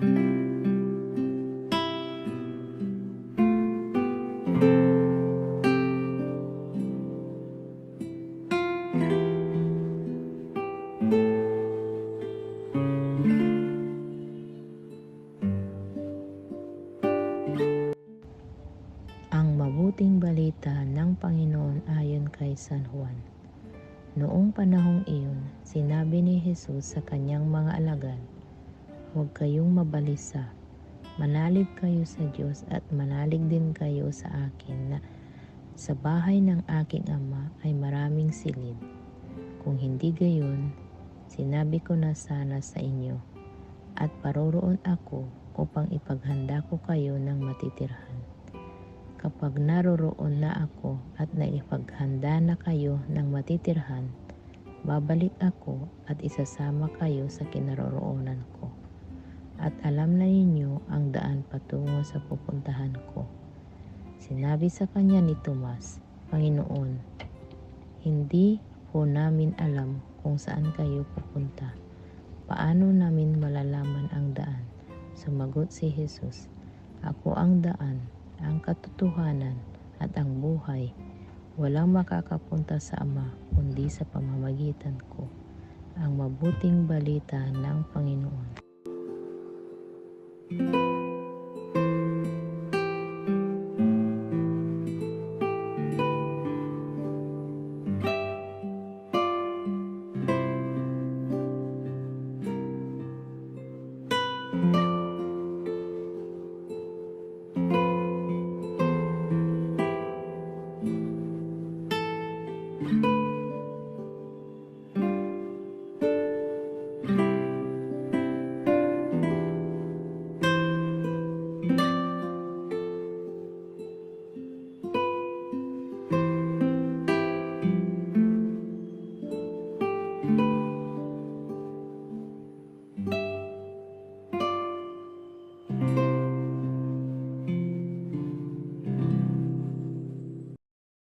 Ang mabuting balita ng Panginoon ayon kay San Juan. Noong panahong iyon, sinabi ni Jesus sa kanyang mga alagad, "Huwag kayong mabalisa. Manalig kayo sa Diyos at manalig din kayo sa akin na sa bahay ng aking Ama ay maraming silid. Kung hindi gayon, sinabi ko na sana sa inyo, at paroroon ako upang ipaghanda ko kayo ng matitirhan. Kapag naroroon na ako at naipaghanda na kayo ng matitirhan, babalik ako at isasama kayo sa kinaroroonan ko. At alam na ninyo ang daan patungo sa pupuntahan ko." Sinabi sa kanya ni Tomas, "Panginoon, hindi po namin alam kung saan kayo pupunta. Paano namin malalaman ang daan?" Sumagot si Jesus, "Ako ang daan, ang katotohanan at ang buhay. Walang makakapunta sa Ama kundi sa pamamagitan ko." Ang mabuting balita ng Panginoon.